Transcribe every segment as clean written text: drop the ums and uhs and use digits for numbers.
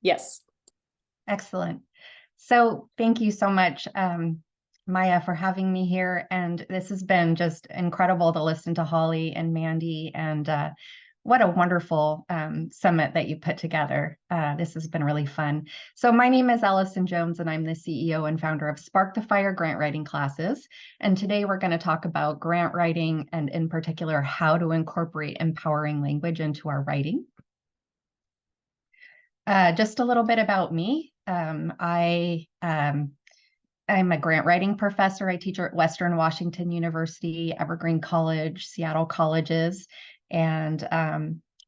Yes. Excellent. So thank you so much, Maya, for having me here. And this has been just incredible to listen to Holly and Mandy, and what a wonderful summit that you put together. This has been really fun. So my name is Allison Jones, and I'm the CEO and founder of Spark the Fire grant writing classes. And today we're going to talk about grant writing, and in particular, how to incorporate empowering language into our writing. Just a little bit about me. I'm a grant writing professor. I teach at Western Washington University, Evergreen College, Seattle colleges, and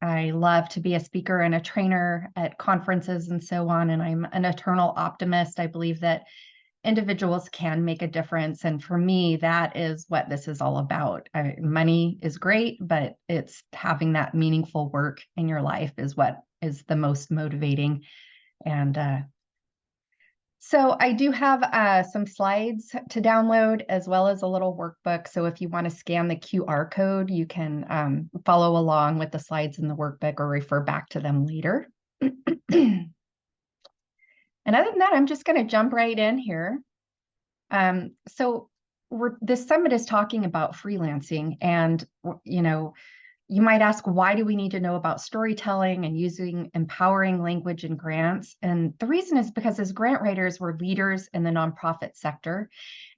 I love to be a speaker and a trainer at conferences and so on. And I'm an eternal optimist. I believe that individuals can make a difference. And for me, that is what this is all about. Money is great, but it's having that meaningful work in your life is what is the most motivating. And so I do have some slides to download, as well as a little workbook. So if you want to scan the QR code, you can follow along with the slides in the workbook or refer back to them later. And other than that, I'm just going to jump right in here. So this summit is talking about freelancing, and you might ask, why do we need to know about storytelling and using empowering language in grants? And the reason is because as grant writers, we're leaders in the nonprofit sector.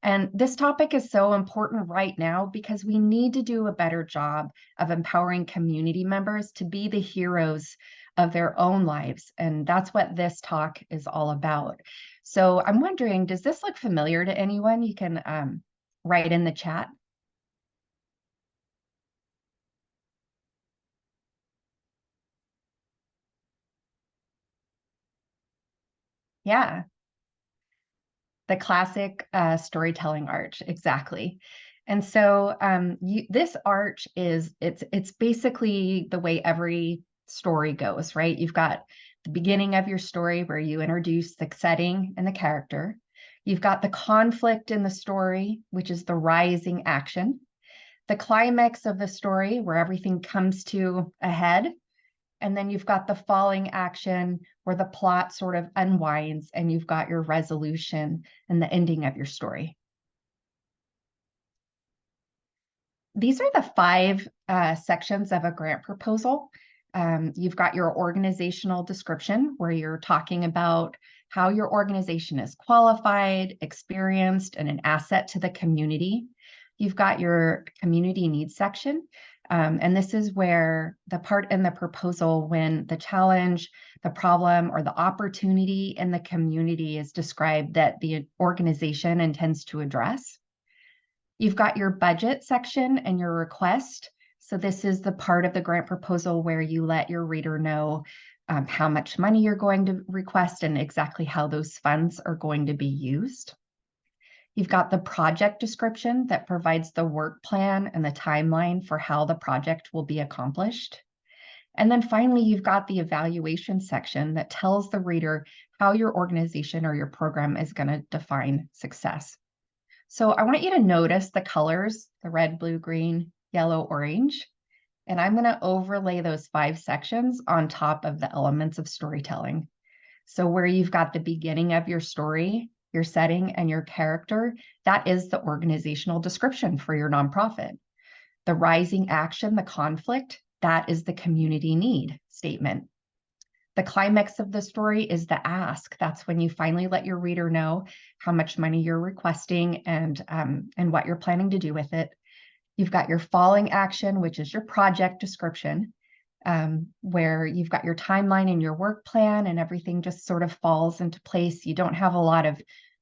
And this topic is so important right now because we need to do a better job of empowering community members to be the heroes of their own lives. And that's what this talk is all about. So I'm wondering, does this look familiar to anyone? You can write in the chat. Yeah, the classic storytelling arch, exactly. And so this arch it's basically the way every story goes, right? You've got the beginning of your story where you introduce the setting and the character. You've got the conflict in the story, which is the rising action. The climax of the story where everything comes to a head. And then you've got the falling action where the plot sort of unwinds and you've got your resolution and the ending of your story. These are the 5 sections of a grant proposal. You've got your organizational description where you're talking about how your organization is qualified, experienced, and an asset to the community. You've got your community needs section. And this is where the part in the proposal when the challenge, the problem, or the opportunity in the community is described that the organization intends to address. You've got your budget section and your request. So this is the part of the grant proposal where you let your reader know how much money you're going to request and exactly how those funds are going to be used. You've got the project description that provides the work plan and the timeline for how the project will be accomplished. And then finally, you've got the evaluation section that tells the reader how your organization or your program is going to define success. So I want you to notice the colors, the red, blue, green, yellow, orange, and I'm going to overlay those 5 sections on top of the elements of storytelling. So where you've got the beginning of your story, your setting, and your character, that is the organizational description for your nonprofit. The rising action, the conflict, that is the community need statement. The climax of the story is the ask. That's when you finally let your reader know how much money you're requesting and what you're planning to do with it. You've got your falling action, which is your project description, where you've got your timeline and your work plan and everything just sort of falls into place. You don't have a lot of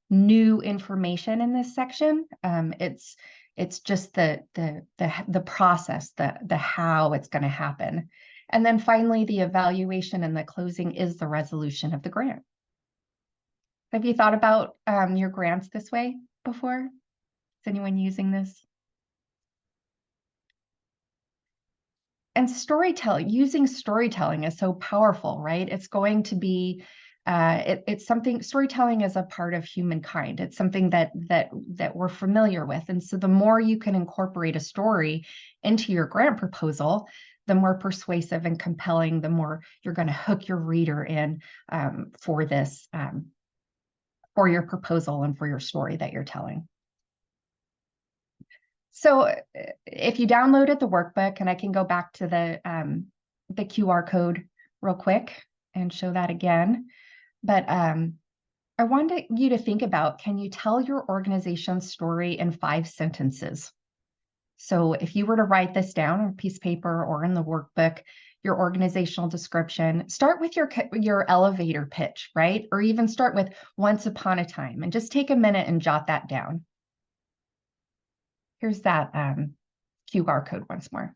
new information in this section. It's just the process, the how it's going to happen. And then finally, the evaluation and the closing is the resolution of the grant. Have you thought about your grants this way before? Is anyone using this? And using storytelling is so powerful, right? It's going to be, it's something, storytelling is a part of humankind. It's something that we're familiar with. And so the more you can incorporate a story into your grant proposal, the more persuasive and compelling, the more you're going to hook your reader in for this, for your proposal and for your story that you're telling. So if you downloaded the workbook, and I can go back to the QR code real quick and show that again, but I wanted you to think about, can you tell your organization's story in 5 sentences? So if you were to write this down on a piece of paper or in the workbook, your organizational description, start with your elevator pitch, right? Or even start with once upon a time, and just take a minute and jot that down. Here's that QR code once more.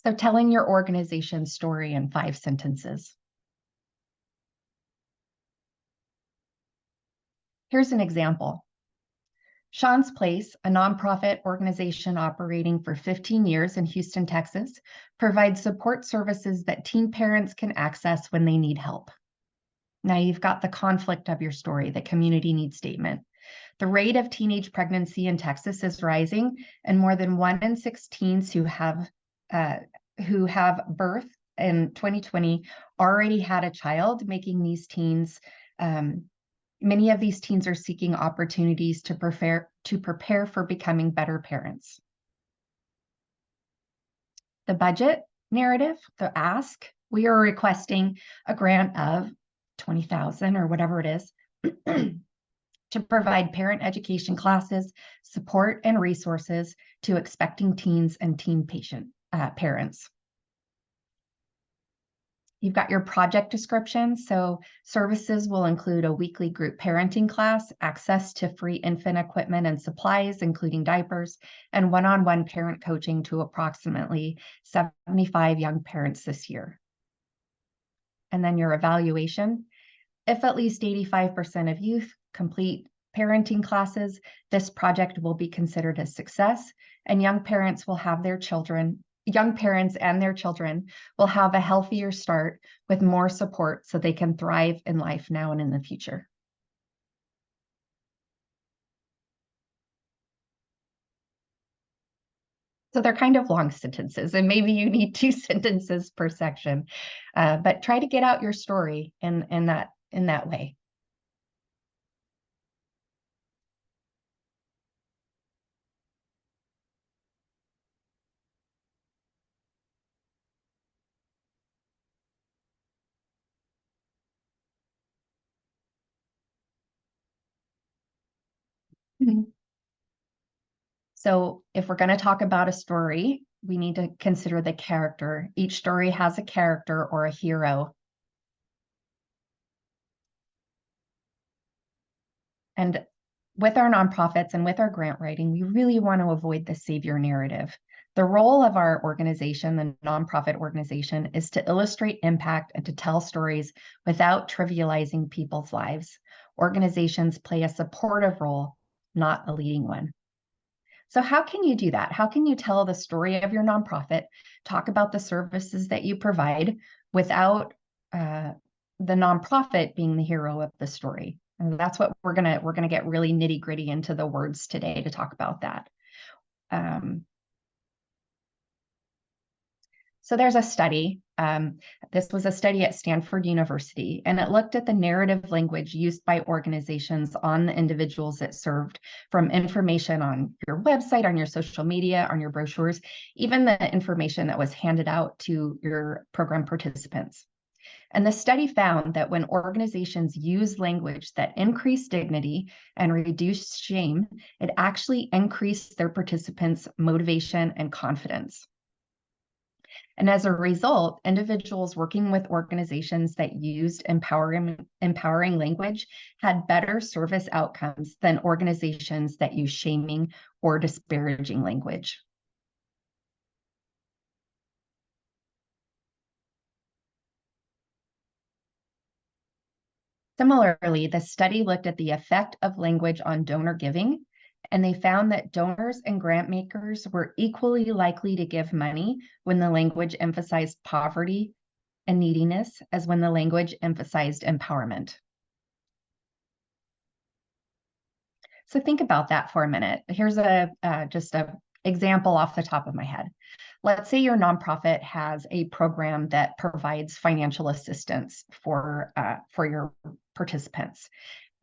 So telling your organization's story in 5 sentences. Here's an example. Sean's Place, a nonprofit organization operating for 15 years in Houston, Texas, provides support services that teen parents can access when they need help. Now you've got the conflict of your story, the community needs statement. The rate of teenage pregnancy in Texas is rising, and more than 1 in 6 teens who have birth in 2020 already had a child, making these teens many of these teens are seeking opportunities to prepare for becoming better parents. The budget narrative, the ask, we are requesting a grant of $20,000 or whatever it is to provide parent education classes, support, and resources to expecting teens and teen parents. You've got your project description. So services will include a weekly group parenting class, access to free infant equipment and supplies, including diapers, and one-on-one parent coaching to approximately 75 young parents this year. And then your evaluation. If at least 85% of youth complete parenting classes, this project will be considered a success, and young parents and their children will have a healthier start with more support so they can thrive in life now and in the future. So they're kind of long sentences, and maybe you need 2 sentences per section, but try to get out your story in that way. So if we're going to talk about a story, we need to consider the character. Each story has a character or a hero. And with our nonprofits and with our grant writing, we really want to avoid the savior narrative. The role of our organization, the nonprofit organization, is to illustrate impact and to tell stories without trivializing people's lives. Organizations play a supportive role, not a leading one. So how can you do that? How can you tell the story of your nonprofit, talk about the services that you provide without the nonprofit being the hero of the story? And that's what we're gonna get really nitty gritty into the words today to talk about that. So there's a study. This was a study at Stanford University, and it looked at the narrative language used by organizations on the individuals it served, from information on your website, on your social media, on your brochures, even the information that was handed out to your program participants. And the study found that when organizations use language that increased dignity and reduced shame, it actually increased their participants' motivation and confidence. And as a result, individuals working with organizations that used empowering language had better service outcomes than organizations that use shaming or disparaging language. Similarly, the study looked at the effect of language on donor giving And they found that donors and grant makers were equally likely to give money when the language emphasized poverty and neediness as when the language emphasized empowerment. So think about that for a minute. Here's just an example off the top of my head. Let's say your nonprofit has a program that provides financial assistance for your participants.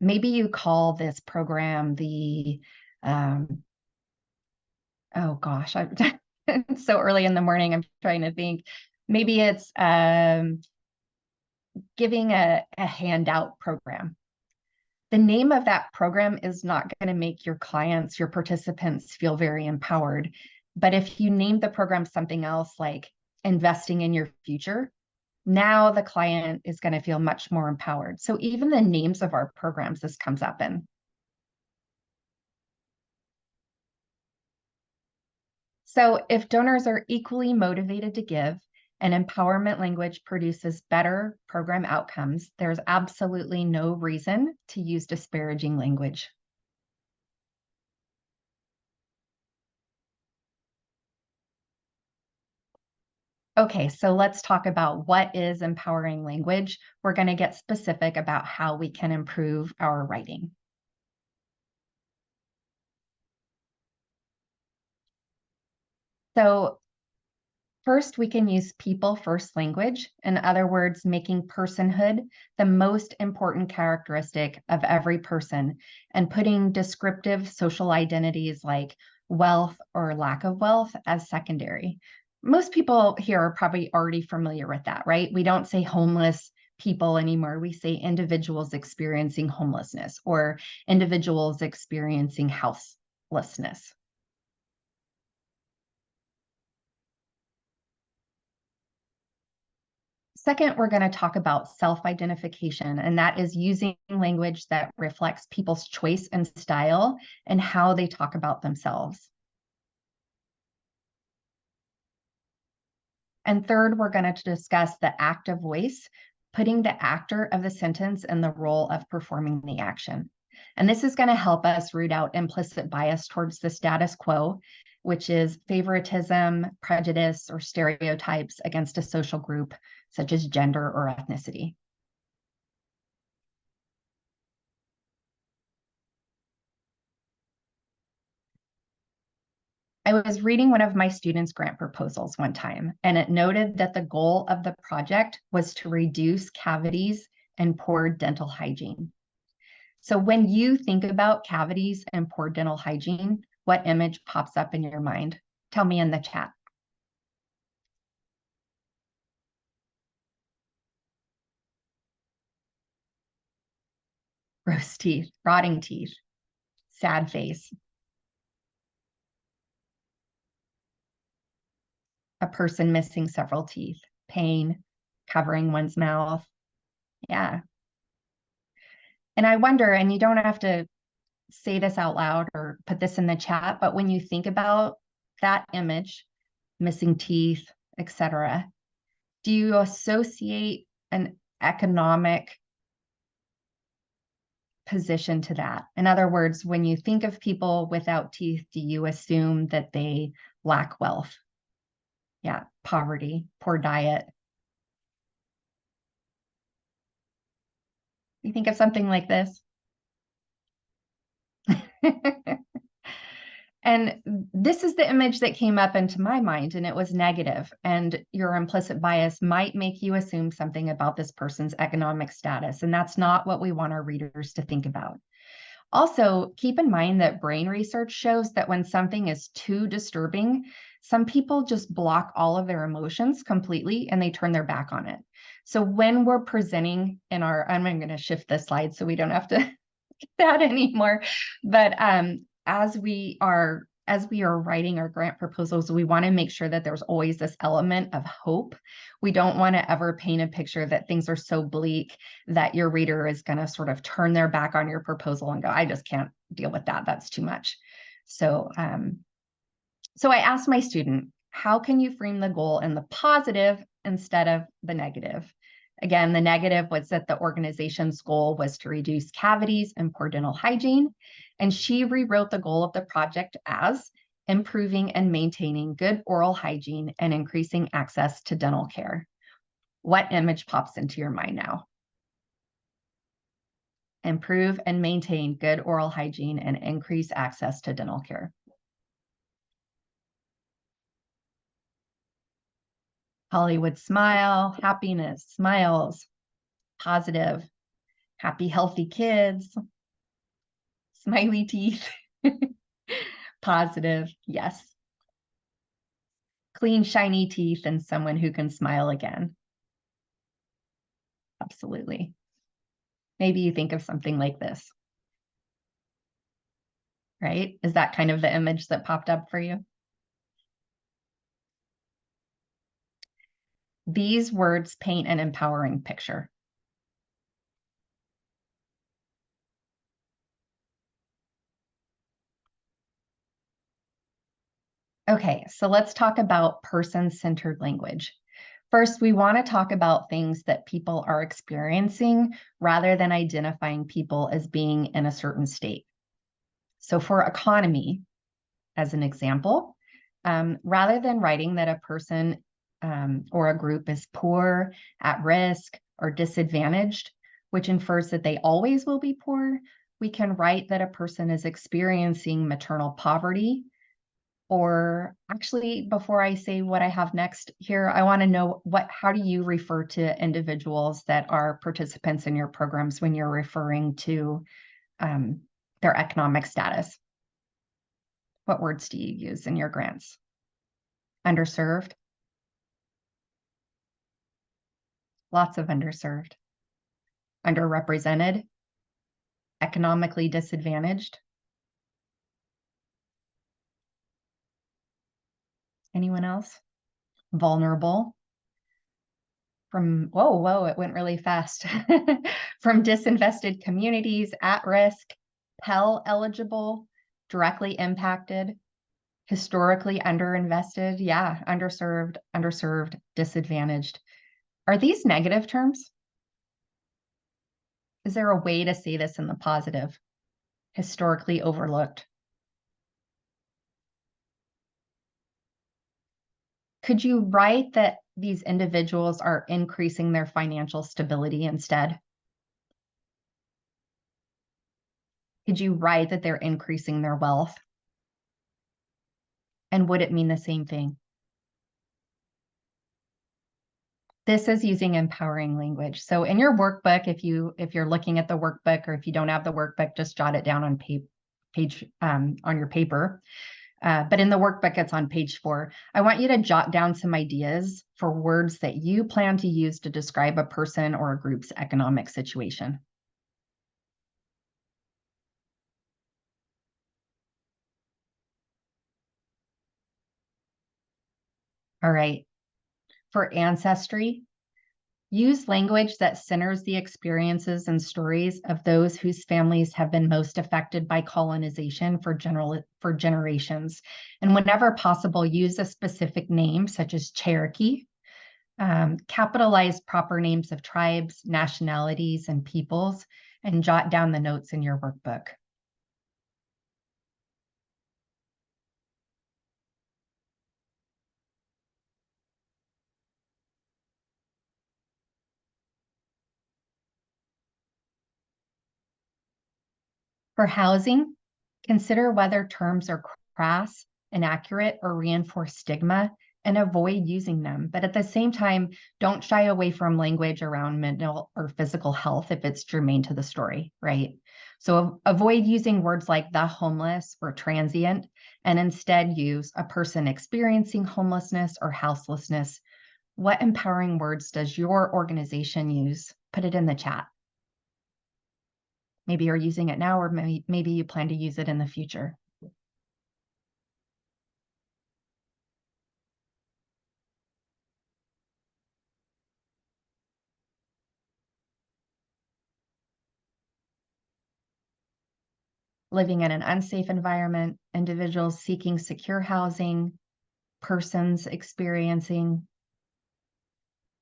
Maybe you call this program the, oh gosh, it's so early in the morning, I'm trying to think. Maybe it's giving a handout program. The name of that program is not going to make your clients, your participants feel very empowered. But if you name the program something else like investing in your future, now the client is going to feel much more empowered. So even the names of our programs, this comes up in. So if donors are equally motivated to give, and empowerment language produces better program outcomes, there's absolutely no reason to use disparaging language. Okay, so let's talk about what is empowering language. We're going to get specific about how we can improve our writing. So first, we can use people-first language. In other words, making personhood the most important characteristic of every person and putting descriptive social identities like wealth or lack of wealth as secondary. Most people here are probably already familiar with that, right? We don't say homeless people anymore. We say individuals experiencing homelessness or individuals experiencing houselessness. Second, we're going to talk about self-identification, and that is using language that reflects people's choice and style and how they talk about themselves. And third, we're going to discuss the active voice, putting the actor of the sentence in the role of performing the action. And this is going to help us root out implicit bias towards the status quo, which is favoritism, prejudice, or stereotypes against a social group, such as gender or ethnicity. I was reading one of my students' grant proposals one time, and it noted that the goal of the project was to reduce cavities and poor dental hygiene. So when you think about cavities and poor dental hygiene, what image pops up in your mind? Tell me in the chat. Gross teeth, rotting teeth, sad face, a person missing several teeth, pain, covering one's mouth. Yeah. And I wonder, and you don't have to say this out loud or put this in the chat, but when you think about that image, missing teeth, etc., do you associate an economic position to that? In other words, when you think of people without teeth, do you assume that they lack wealth? Yeah, poverty, poor diet. You think of something like this? And this is the image that came up into my mind, and it was negative. And your implicit bias might make you assume something about this person's economic status. And that's not what we want our readers to think about. Also, keep in mind that brain research shows that when something is too disturbing, some people just block all of their emotions completely and they turn their back on it. So when we're presenting in our, I'm going to shift this slide so we don't have to get that anymore. But as we are writing our grant proposals, we want to make sure that there's always this element of hope. We don't want to ever paint a picture that things are so bleak that your reader is going to sort of turn their back on your proposal and go, I just can't deal with that. That's too much. So, so I asked my student, how can you frame the goal in the positive instead of the negative? Again, the negative was that the organization's goal was to reduce cavities and poor dental hygiene. And she rewrote the goal of the project as improving and maintaining good oral hygiene and increasing access to dental care. What image pops into your mind now? Improve and maintain good oral hygiene and increase access to dental care. Hollywood smile, happiness, smiles, positive, happy, healthy kids, smiley teeth, positive, yes. Clean, shiny teeth and someone who can smile again. Absolutely. Maybe you think of something like this, right? Is that kind of the image that popped up for you? These words paint an empowering picture. Okay, so let's talk about person-centered language. First, we want to talk about things that people are experiencing rather than identifying people as being in a certain state. So for economy, as an example, rather than writing that a person or a group is poor, at risk, or disadvantaged, which infers that they always will be poor, we can write that a person is experiencing maternal poverty. Or actually, before I say what I have next here, I want to know how do you refer to individuals that are participants in your programs when you're referring to their economic status? What words do you use in your grants? Underserved? Lots of underserved. Underrepresented? Economically disadvantaged? Anyone else? Vulnerable? Whoa, it went really fast. From disinvested communities, at risk, Pell eligible, directly impacted, historically underinvested, yeah, underserved, disadvantaged. Are these negative terms? Is there a way to say this in the positive? Historically overlooked. Could you write that these individuals are increasing their financial stability instead? Could you write that they're increasing their wealth? And would it mean the same thing? This is using empowering language. So in your workbook, if you're looking at the workbook, or if you don't have the workbook, just jot it down on page on your paper. But in the workbook, it's on page 4. I want you to jot down some ideas for words that you plan to use to describe a person or a group's economic situation. All right. For ancestry, use language that centers the experiences and stories of those whose families have been most affected by colonization for generations. And whenever possible, use a specific name, such as Cherokee. Capitalize proper names of tribes, nationalities, and peoples, and jot down the notes in your workbook. For housing, consider whether terms are crass, inaccurate, or reinforce stigma, and avoid using them. But at the same time, don't shy away from language around mental or physical health if it's germane to the story, right? So avoid using words like the homeless or transient, and instead use a person experiencing homelessness or houselessness. What empowering words does your organization use? Put it in the chat. Maybe you're using it now, or maybe you plan to use it in the future. Living in an unsafe environment, individuals seeking secure housing, persons experiencing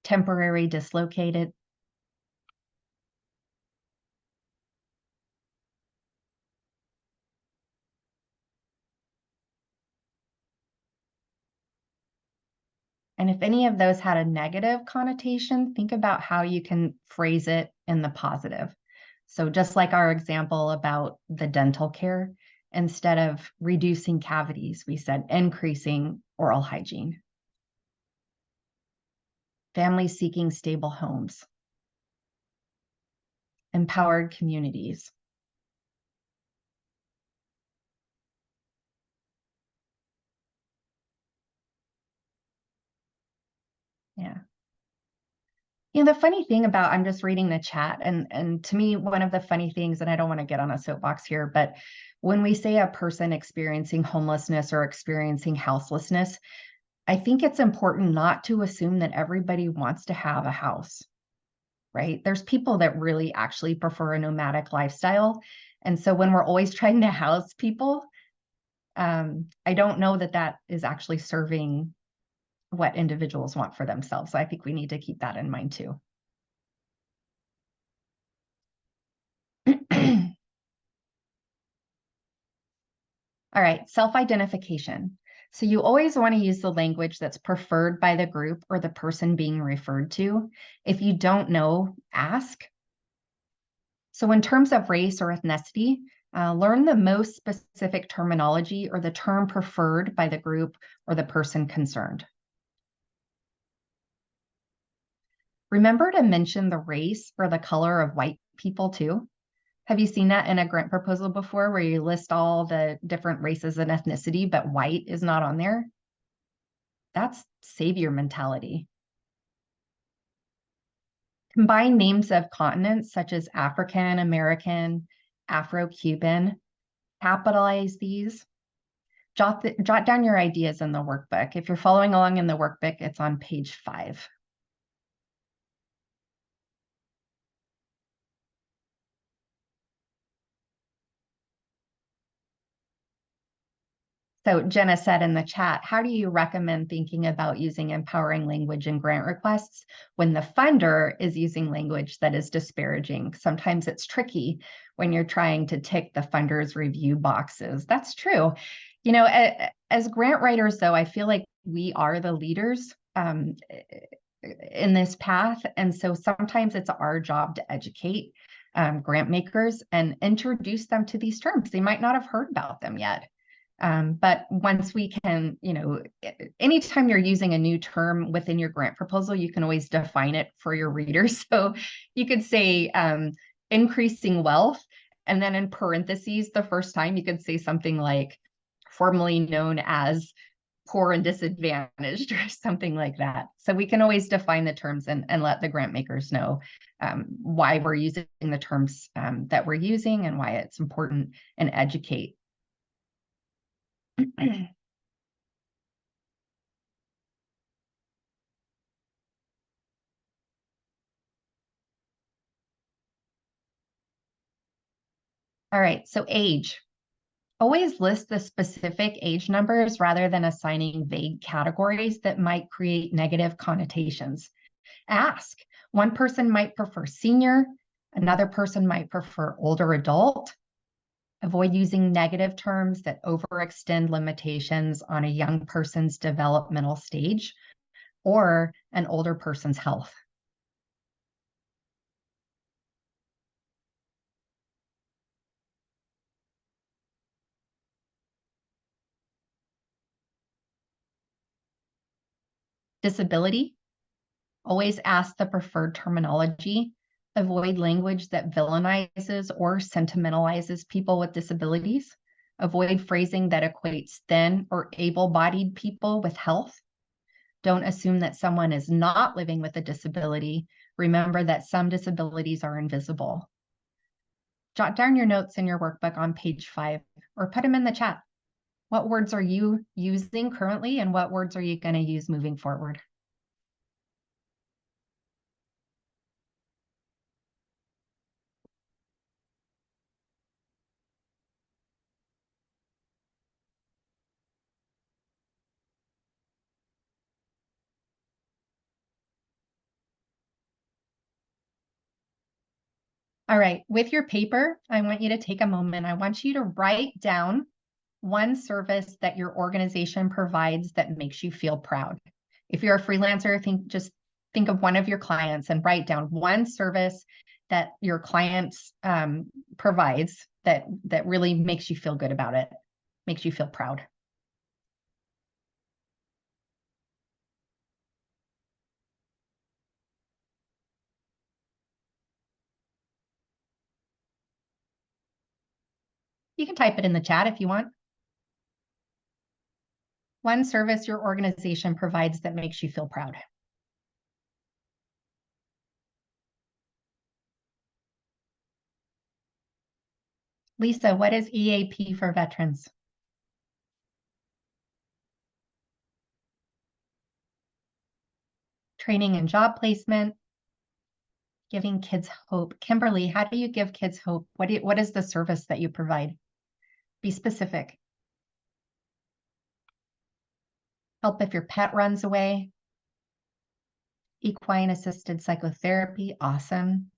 temporary dislocated And if any of those had a negative connotation, think about how you can phrase it in the positive. So just like our example about the dental care, instead of reducing cavities, we said increasing oral hygiene. Families seeking stable homes. Empowered communities. Yeah. You know, the funny thing about, I'm just reading the chat, and to me, one of the funny things, and I don't want to get on a soapbox here, but when we say a person experiencing homelessness or experiencing houselessness, I think it's important not to assume that everybody wants to have a house, right? There's people that really actually prefer a nomadic lifestyle. And so when we're always trying to house people, I don't know that that is actually serving what individuals want for themselves. So I think we need to keep that in mind too. All right, self-identification. So you always want to use the language that's preferred by the group or the person being referred to. If you don't know, ask. So in terms of race or ethnicity, learn the most specific terminology or the term preferred by the group or the person concerned. Remember to mention the race or the color of white people too. Have you seen that in a grant proposal before where you list all the different races and ethnicity, but white is not on there? That's savior mentality. Combine names of continents such as African American, Afro-Cuban. Capitalize these. Jot down your ideas in the workbook. If you're following along in the workbook, it's on page 5. So Jenna said in the chat, how do you recommend thinking about using empowering language in grant requests when the funder is using language that is disparaging? Sometimes it's tricky when you're trying to tick the funder's review boxes. That's true. You know, as grant writers, though, I feel like we are the leaders in this path. And so sometimes it's our job to educate grant makers and introduce them to these terms. They might not have heard about them yet. But once we can, you know, anytime you're using a new term within your grant proposal, you can always define it for your readers. So you could say increasing wealth, and then in parentheses, the first time you could say something like formerly known as poor and disadvantaged or something like that. So we can always define the terms and let the grant makers know why we're using the terms that we're using and why it's important, and educate. All right, so age. Always list the specific age numbers rather than assigning vague categories that might create negative connotations. Ask. One person might prefer senior, another person might prefer older adult. Avoid using negative terms that overextend limitations on a young person's developmental stage or an older person's health. Disability. Always ask the preferred terminology. Avoid language that villainizes or sentimentalizes people with disabilities. Avoid phrasing that equates thin or able-bodied people with health. Don't assume that someone is not living with a disability. Remember that some disabilities are invisible. Jot down your notes in your workbook on page 5 or put them in the chat. What words are you using currently and what words are you going to use moving forward? All right, with your paper, I want you to take a moment. I want you to write down one service that your organization provides that makes you feel proud. If you're a freelancer, think of one of your clients and write down one service that your client provides that really makes you feel good about it, makes you feel proud. You can type it in the chat if you want. One service your organization provides that makes you feel proud. Lisa, what is EAP for veterans? Training and job placement, giving kids hope. Kimberly, how do you give kids hope? What is the service that you provide? Be specific. Help if your pet runs away. Equine assisted psychotherapy, awesome.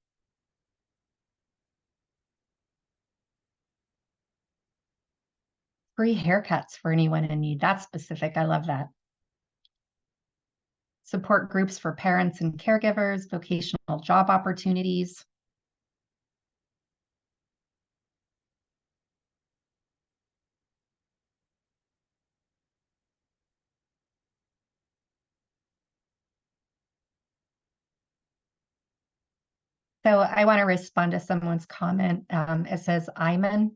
Free haircuts for anyone in need. That's specific. I love that. Support groups for parents and caregivers, vocational job opportunities. So I want to respond to someone's comment. It says, Iman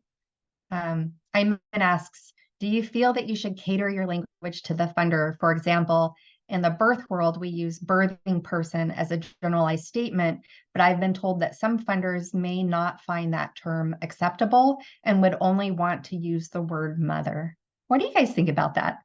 asks, do you feel that you should cater your language to the funder? For example, in the birth world, we use birthing person as a generalized statement, but I've been told that some funders may not find that term acceptable and would only want to use the word mother. What do you guys think about that?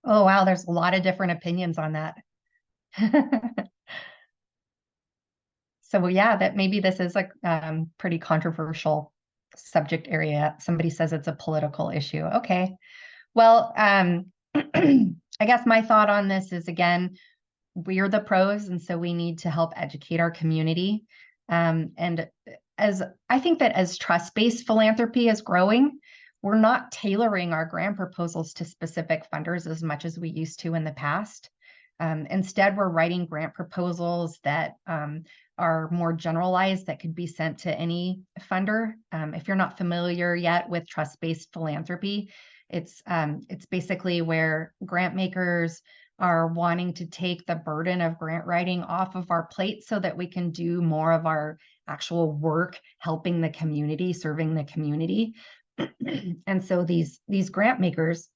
Oh, wow, there's a lot of different opinions on that. So yeah, that maybe this is a pretty controversial subject area. Somebody says it's a political issue. Okay. Well, I guess my thought on this is, again, we're the pros, and so we need to help educate our community. And as I think that as trust-based philanthropy is growing, we're not tailoring our grant proposals to specific funders as much as we used to in the past. Instead, we're writing grant proposals that are more generalized, that could be sent to any funder. If you're not familiar yet with trust-based philanthropy, it's basically where grant makers are wanting to take the burden of grant writing off of our plate so that we can do more of our actual work helping the community, serving the community. And so these grant makers,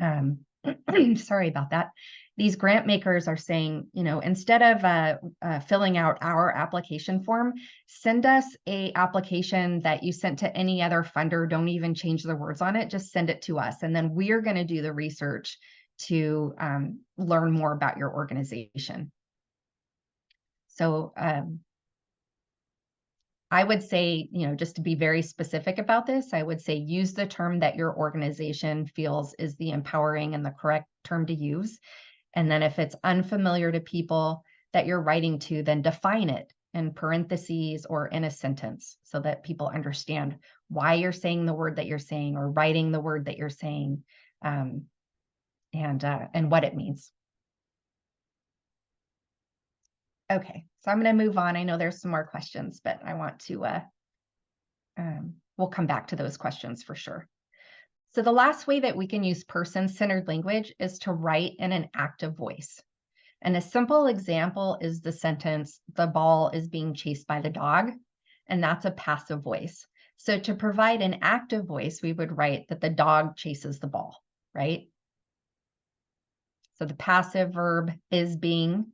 sorry about that. These grant makers are saying, instead of filling out our application form, send us a application that you sent to any other funder. Don't even change the words on it. Just send it to us. And then we're going to do the research to learn more about your organization. So I would say, just to be very specific about this, I would say use the term that your organization feels is the empowering and the correct term to use. And then if it's unfamiliar to people that you're writing to, then define it in parentheses or in a sentence so that people understand why you're saying the word that you're saying or writing the word that you're saying, and what it means. Okay, so I'm going to move on. I know there's some more questions, but I want to, we'll come back to those questions for sure. So the last way that we can use person-centered language is to write in an active voice. And a simple example is the sentence, the ball is being chased by the dog, and that's a passive voice. So to provide an active voice, we would write that the dog chases the ball, right? So the passive verb is being,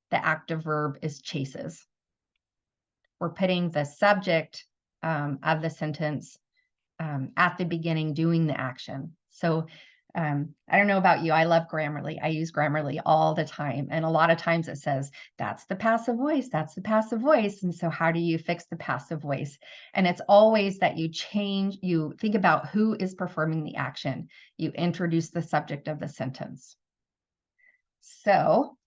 the active verb is chases. We're putting the subject of the sentence at the beginning, doing the action. So I don't know about you, I love Grammarly. I use Grammarly all the time. And a lot of times it says, that's the passive voice, that's the passive voice. And so how do you fix the passive voice? And it's always that you think about who is performing the action. You introduce the subject of the sentence. So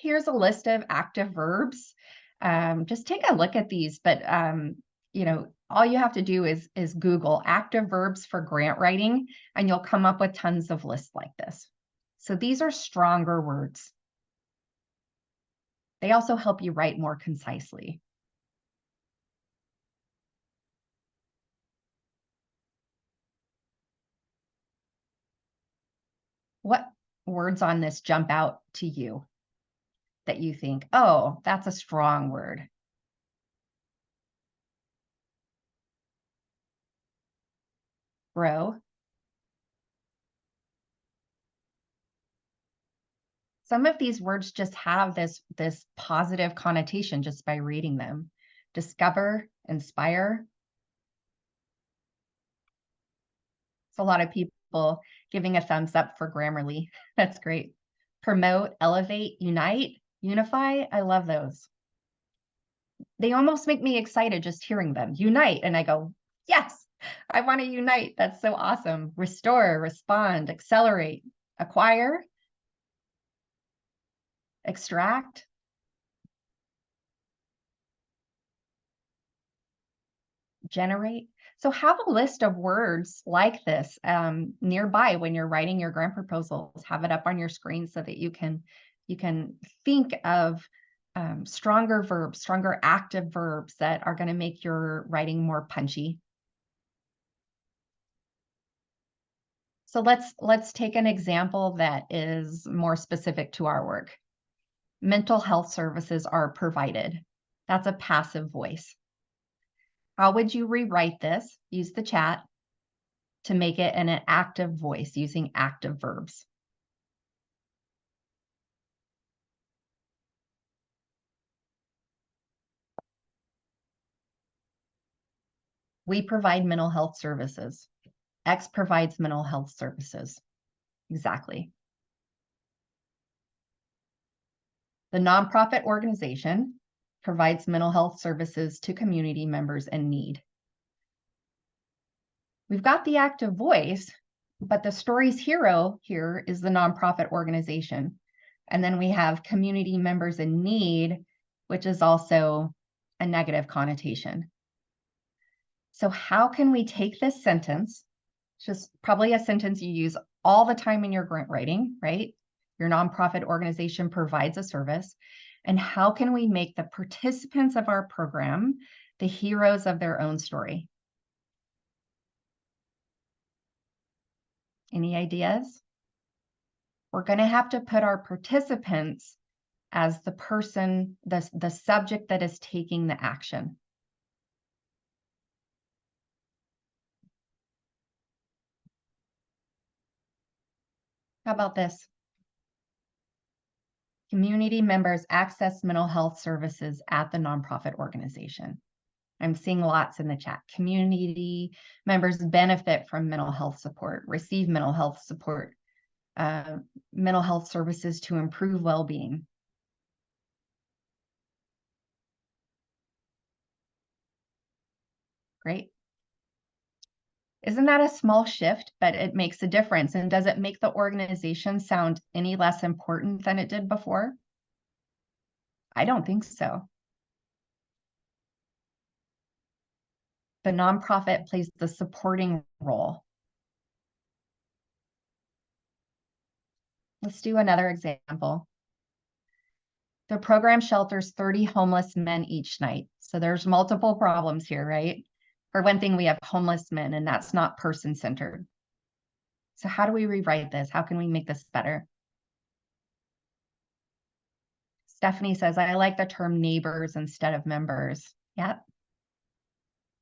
Here's a list of active verbs. Just take a look at these, but all you have to do is Google active verbs for grant writing, and you'll come up with tons of lists like this. So these are stronger words. They also help you write more concisely. What words on this jump out to you that you think, oh, that's a strong word? Grow. Some of these words just have this positive connotation just by reading them. Discover, inspire. It's a lot of people giving a thumbs up for Grammarly. That's great. Promote, elevate, unite, unify. I love those. They almost make me excited just hearing them. Unite. And I go, yes, I want to unite. That's so awesome. Restore, respond, accelerate, acquire, extract. Generate. So have a list of words like this nearby when you're writing your grant proposals. Have it up on your screen so that you can think of stronger verbs, stronger active verbs that are going to make your writing more punchy. So let's take an example that is more specific to our work. Mental health services are provided. That's a passive voice. How would you rewrite this? Use the chat to make it an active voice using active verbs. We provide mental health services. X provides mental health services. Exactly. The nonprofit organization provides mental health services to community members in need. We've got the active voice, but the story's hero here is the nonprofit organization. And then we have community members in need, which is also a negative connotation. So how can we take this sentence, just probably a sentence you use all the time in your grant writing, right? Your nonprofit organization provides a service. And how can we make the participants of our program the heroes of their own story? Any ideas? We're going to have to put our participants as the person, the subject that is taking the action. How about this? Community members access mental health services at the nonprofit organization. I'm seeing lots in the chat. Community members benefit from mental health support, receive mental health support, mental health services to improve well-being. Great. Isn't that a small shift, but it makes a difference? And does it make the organization sound any less important than it did before? I don't think so. The nonprofit plays the supporting role. Let's do another example. The program shelters 30 homeless men each night. So there's multiple problems here, right? For one thing, we have homeless men, and that's not person-centered. So how do we rewrite this? How can we make this better? Stephanie says, I like the term neighbors instead of members. Yep.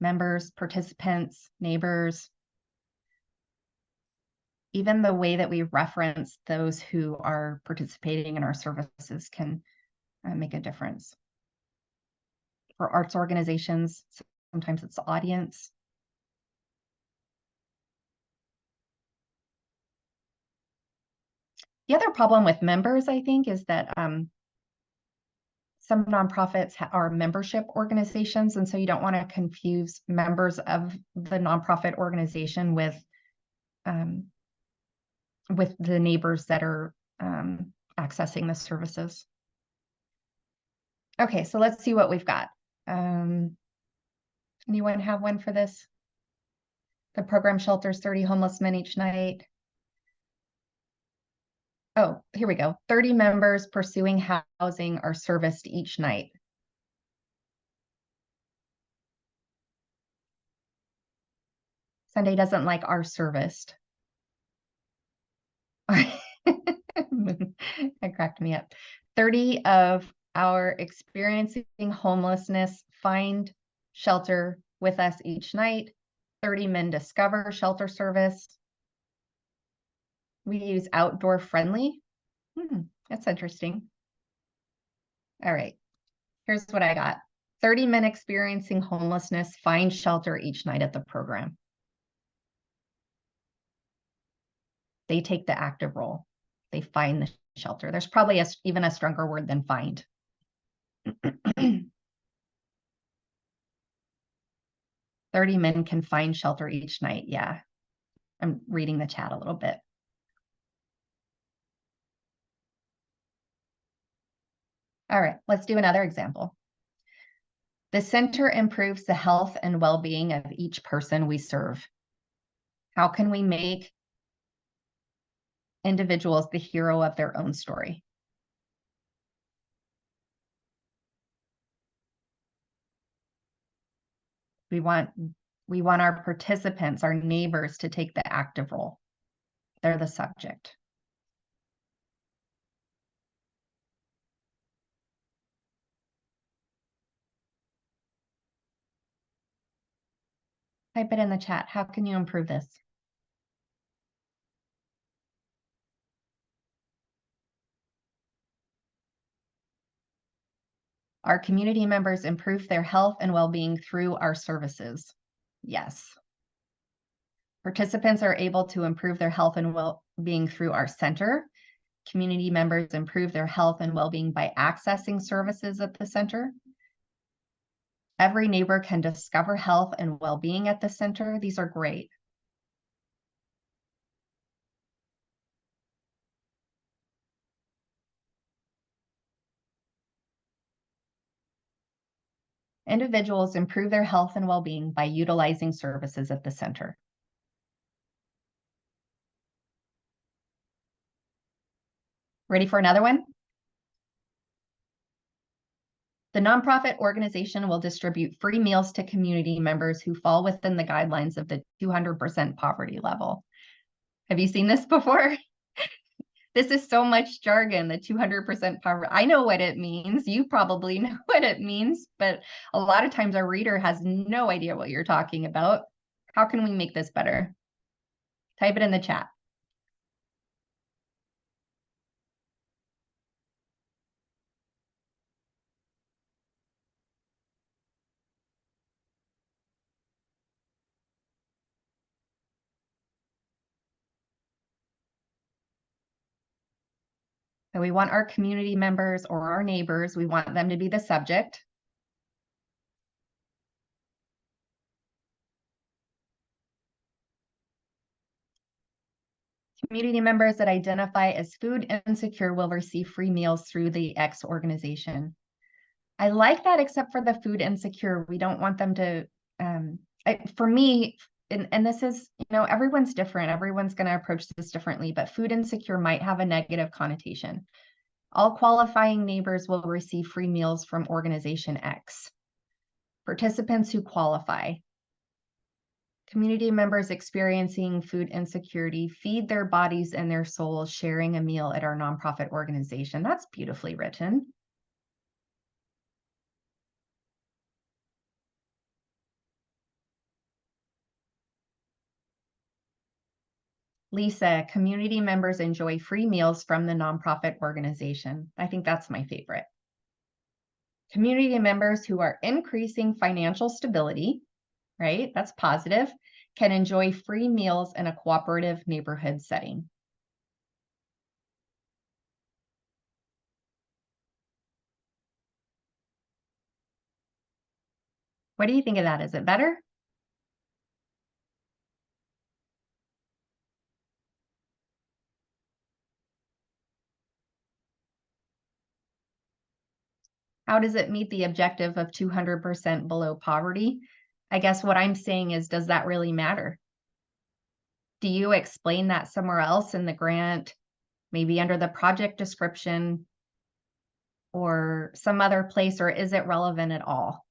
Members, participants, neighbors. Even the way that we reference those who are participating in our services can make a difference. For arts organizations, sometimes it's the audience. The other problem with members, I think, is that some nonprofits are membership organizations, and so you don't want to confuse members of the nonprofit organization with the neighbors that are accessing the services. Okay, so let's see what we've got. Anyone have one for this? The program shelters 30 homeless men each night. Oh, here we go. 30 members pursuing housing are serviced each night. Sunday doesn't like are serviced. That cracked me up. 30 of our experiencing homelessness find shelter with us each night. 30 men discover shelter service. We use outdoor friendly. That's interesting. All right, here's what I got. 30 men experiencing homelessness find shelter each night at the program. They take the active role. They find the shelter. There's probably even a stronger word than find. 30 men can find shelter each night. Yeah, I'm reading the chat a little bit. All right, let's do another example. The center improves the health and well-being of each person we serve. How can we make individuals the hero of their own story? We want our participants, our neighbors, to take the active role. They're the subject. Type it in the chat. How can you improve this? Our community members improve their health and well-being through our services. Yes. Participants are able to improve their health and well-being through our center. Community members improve their health and well-being by accessing services at the center. Every neighbor can discover health and well-being at the center. These are great. Individuals improve their health and well-being by utilizing services at the center. Ready for another one? The nonprofit organization will distribute free meals to community members who fall within the guidelines of the 200% poverty level. Have you seen this before? This is so much jargon, the 200% poverty. I know what it means. You probably know what it means, but a lot of times our reader has no idea what you're talking about. How can we make this better? Type it in the chat. So we want our community members or our neighbors, we want them to be the subject. Community members that identify as food insecure will receive free meals through the X organization. I like that, except for the food insecure. We don't want them to, for me, and this is, everyone's different. Everyone's going to approach this differently, but food insecure might have a negative connotation. All qualifying neighbors will receive free meals from organization X. Participants who qualify. Community members experiencing food insecurity feed their bodies and their souls sharing a meal at our nonprofit organization. That's beautifully written. Lisa, community members enjoy free meals from the nonprofit organization. I think that's my favorite. Community members who are increasing financial stability, right? That's positive, can enjoy free meals in a cooperative neighborhood setting. What do you think of that? Is it better? how does it meet the objective of 200% below poverty? I guess what I'm saying is, does that really matter? Do you explain that somewhere else in the grant, maybe under the project description or some other place, or is it relevant at all?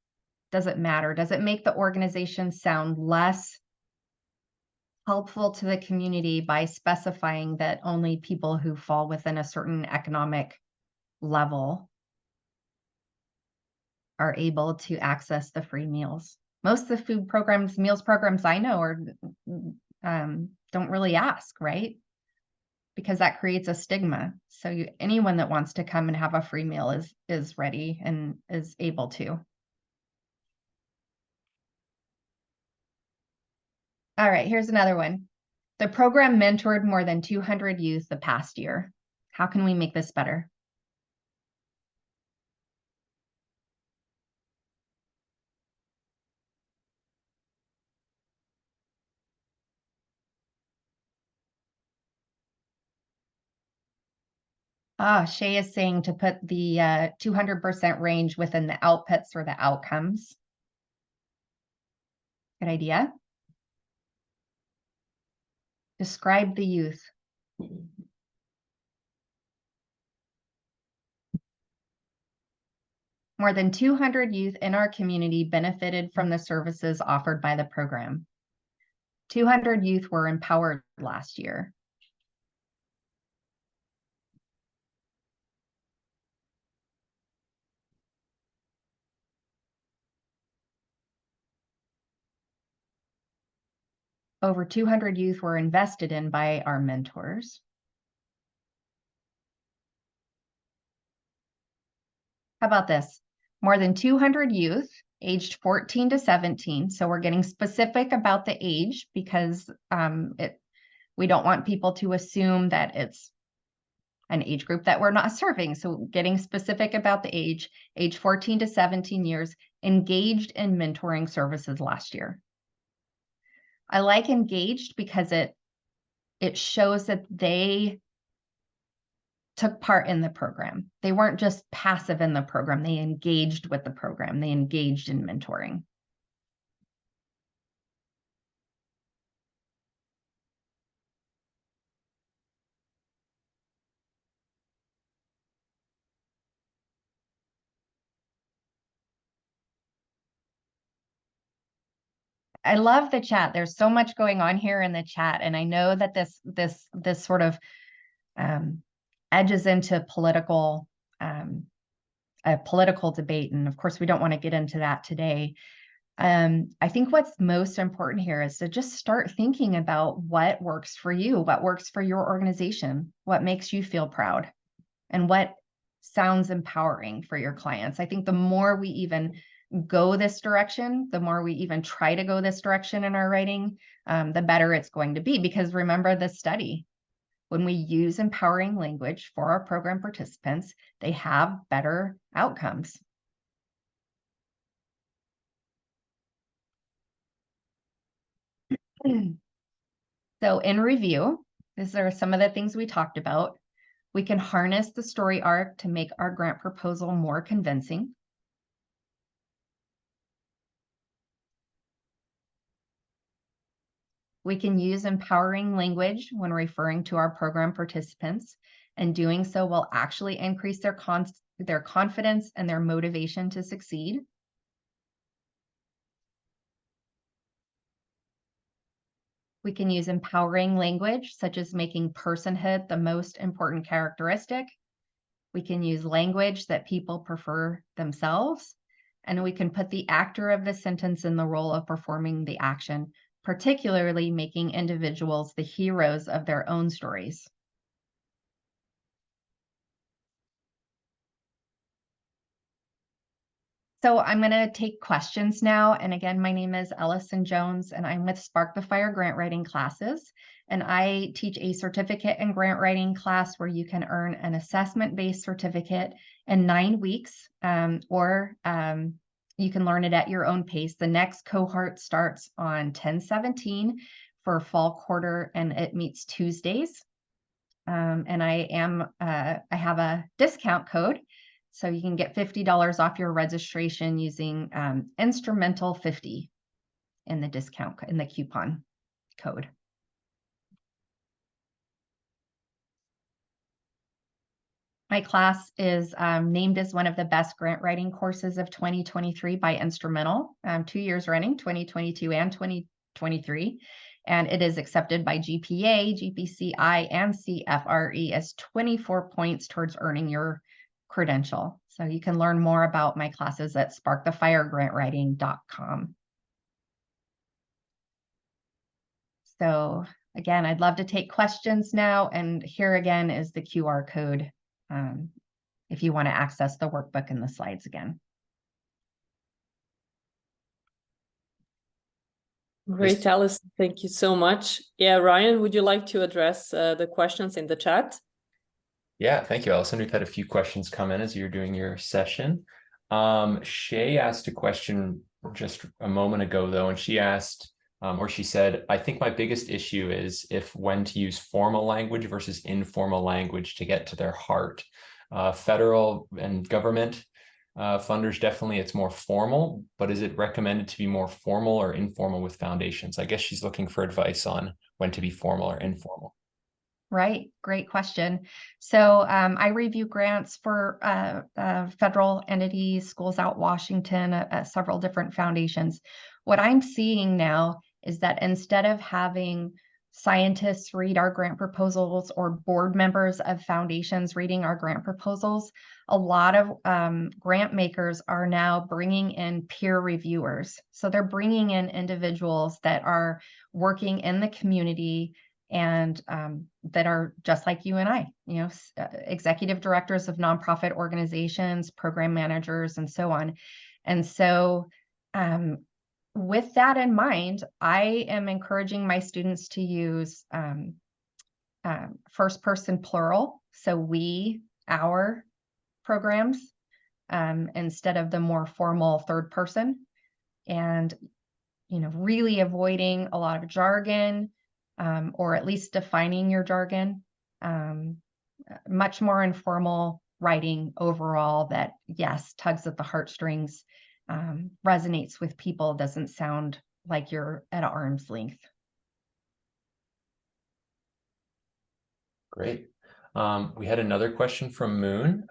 Does it matter? Does it make the organization sound less helpful to the community by specifying that only people who fall within a certain economic level are able to access the free meals? Most of the meals programs I know are don't really ask, right? Because that creates a stigma. So anyone that wants to come and have a free meal is ready and is able to. All right, here's another one. The program mentored more than 200 youth the past year. How can we make this better? Shay is saying to put the 200% range within the outputs or the outcomes. Good idea. Describe the youth. More than 200 youth in our community benefited from the services offered by the program. 200 youth were empowered last year. Over 200 youth were invested in by our mentors. How about this? More than 200 youth aged 14 to 17. So we're getting specific about the age because we don't want people to assume that it's an age group that we're not serving. So getting specific about the age 14 to 17 years, engaged in mentoring services last year. I like engaged because it shows that they took part in the program. They weren't just passive in the program. They engaged with the program. They engaged in mentoring. I love the chat. There's so much going on here in the chat, and I know that this sort of edges into a political debate, and of course we don't want to get into that today. I think what's most important here is to just start thinking about what works for you, what works for your organization, what makes you feel proud, and what sounds empowering for your clients. I think the more we even go this direction, the more we even try to go this direction in our writing, the better it's going to be. Because remember the study, when we use empowering language for our program participants, they have better outcomes. So in review, these are some of the things we talked about. We can harness the story arc to make our grant proposal more convincing. We can use empowering language when referring to our program participants, and doing so will actually increase their confidence and their motivation to succeed. We can use empowering language, such as making personhood the most important characteristic. We can use language that people prefer themselves, and we can put the actor of the sentence in the role of performing the action, particularly making individuals the heroes of their own stories. So I'm going to take questions now. And again, my name is Allison Jones, and I'm with Spark the Fire grant writing classes. And I teach a certificate in grant writing class where you can earn an assessment-based certificate in 9 weeks, or you can learn it at your own pace. The next cohort starts on 10/17 for fall quarter, and it meets Tuesdays. And I have a discount code. So you can get $50 off your registration using Instrumentl 50 in the coupon code. My class is named as one of the best grant writing courses of 2023 by Instrumentl, 2 years running, 2022 and 2023. And it is accepted by GPA, GPCI, and CFRE as 24 points towards earning your credential. So you can learn more about my classes at sparkthefiregrantwriting.com. So again, I'd love to take questions now. And here again is the QR code if you want to access the workbook and the slides again. Great, Allison. Thank you so much. Yeah, Ryan, would you like to address the questions in the chat? Yeah, thank you, Allison. We've had a few questions come in as you're doing your session. Shay asked a question just a moment ago, though, and she asked, or she said, I think my biggest issue is when to use formal language versus informal language to get to their heart. Federal and government funders, definitely it's more formal, but is it recommended to be more formal or informal with foundations? I guess she's looking for advice on when to be formal or informal. Right, great question. So I review grants for federal entities, schools out Washington, several different foundations. What I'm seeing now is that instead of having scientists read our grant proposals or board members of foundations reading our grant proposals, a lot of grant makers are now bringing in peer reviewers. So they're bringing in individuals that are working in the community and that are just like you and I, executive directors of nonprofit organizations, program managers, and so on. And so with that in mind, I am encouraging my students to use first person plural. So we, our programs, instead of the more formal third person, and, really avoiding a lot of jargon, or at least defining your jargon, much more informal writing overall that, yes, tugs at the heartstrings, resonates with people, doesn't sound like you're at arm's length. Great. We had another question from Moon.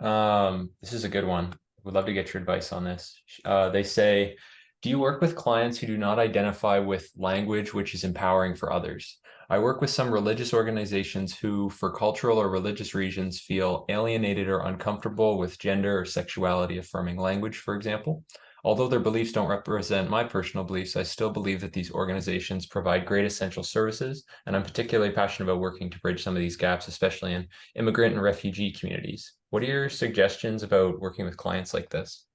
This is a good one. We'd love to get your advice on this. They say, do you work with clients who do not identify with language which is empowering for others? I work with some religious organizations who, for cultural or religious reasons, feel alienated or uncomfortable with gender or sexuality affirming language, for example. Although their beliefs don't represent my personal beliefs, I still believe that these organizations provide great essential services, and I'm particularly passionate about working to bridge some of these gaps, especially in immigrant and refugee communities. What are your suggestions about working with clients like this?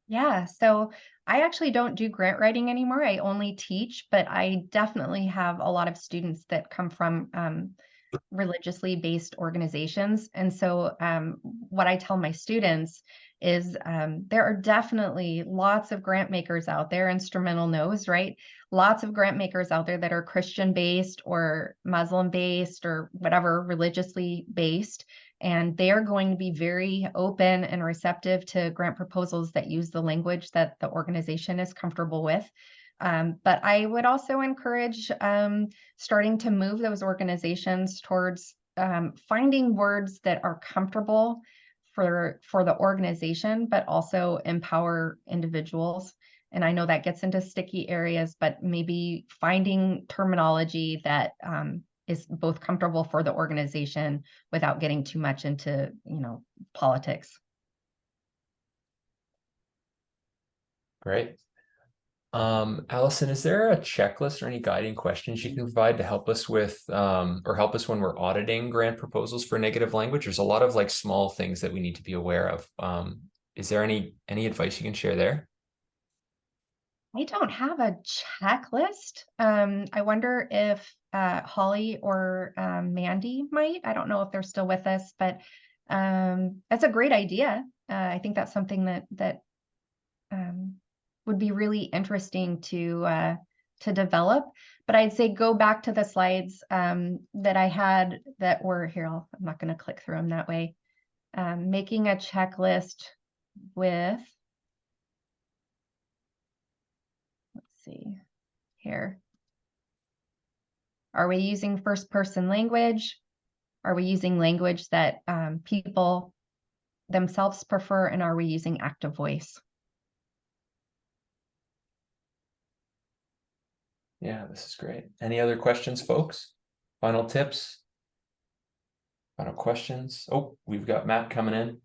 Yeah, so I actually don't do grant writing anymore. I only teach, but I definitely have a lot of students that come from religiously based organizations. And so what I tell my students is there are definitely lots of grant makers out there. Instrumentl knows, right? Lots of grant makers out there that are Christian based or Muslim based or whatever, religiously based. And they are going to be very open and receptive to grant proposals that use the language that the organization is comfortable with. But I would also encourage starting to move those organizations towards finding words that are comfortable for the organization, but also empower individuals. And I know that gets into sticky areas, but maybe finding terminology that is both comfortable for the organization without getting too much into, politics. Great. Allison, is there a checklist or any guiding questions you can provide to help us with, or help us when we're auditing grant proposals for negative language? There's a lot of small things that we need to be aware of. Is there any advice you can share there? I don't have a checklist. I wonder if Holly or Mandy might. I don't know if they're still with us, but that's a great idea. I think that's something that would be really interesting to develop. But I'd say go back to the slides that I had that were here. I'm not going to click through them that way. making a checklist with, let's see here. Are we using first person language? Are we using language that people themselves prefer? And are we using active voice? Yeah, this is great. Any other questions, folks? Final tips? Final questions? Oh, we've got Matt coming in.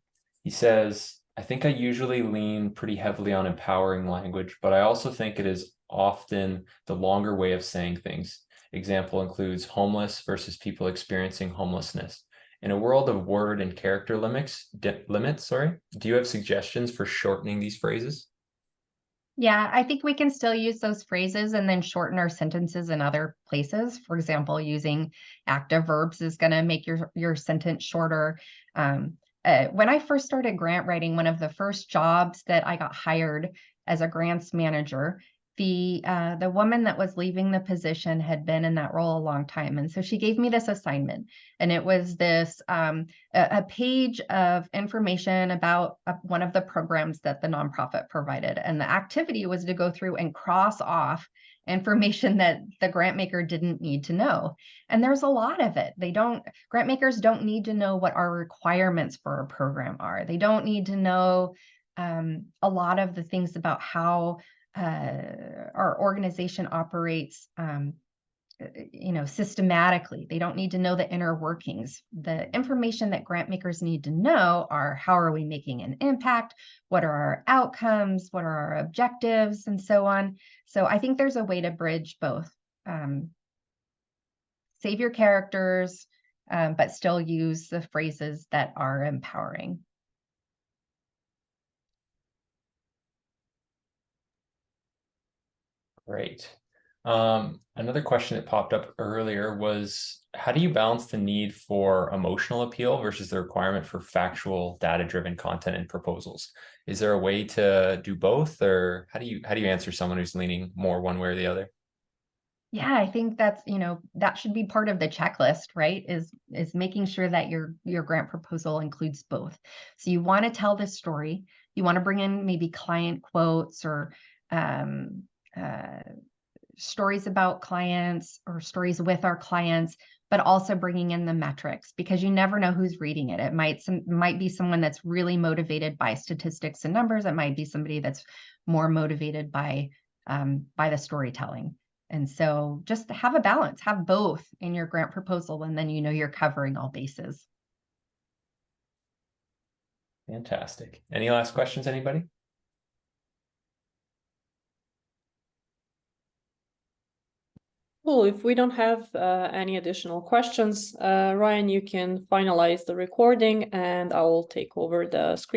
He says, I think I usually lean pretty heavily on empowering language, but I also think it is often the longer way of saying things. Example includes homeless versus people experiencing homelessness. In a world of word and character limits, do you have suggestions for shortening these phrases? Yeah, I think we can still use those phrases and then shorten our sentences in other places. For example, using active verbs is going to make your sentence shorter. When I first started grant writing, one of the first jobs that I got hired as a grants manager, the woman that was leaving the position had been in that role a long time. And so she gave me this assignment, and it was this a page of information about one of the programs that the nonprofit provided. And the activity was to go through and cross off information that the grant maker didn't need to know. And there's a lot of it. Grant makers don't need to know what our requirements for a program are. They don't need to know a lot of the things about how our organization operates, systematically. They don't need to know the inner workings. The information that grant makers need to know are, how are we making an impact? What are our outcomes? What are our objectives? And so on. So I think there's a way to bridge both. Save your characters, but still use the phrases that are empowering. Great. Another question that popped up earlier was, how do you balance the need for emotional appeal versus the requirement for factual, data-driven content and proposals? Is there a way to do both, or how do you answer someone who's leaning more one way or the other? Yeah, I think that's, that should be part of the checklist, right? Is making sure that your grant proposal includes both. So you want to tell this story. You want to bring in maybe client quotes or stories about clients or stories with our clients, but also bringing in the metrics, because you never know who's reading it. It might be someone that's really motivated by statistics and numbers. It might be somebody that's more motivated by the storytelling. And so just have a balance, have both in your grant proposal, and then you're covering all bases. Fantastic. Any last questions, anybody? Cool. If we don't have any additional questions, Ryan, you can finalize the recording and I will take over the screen.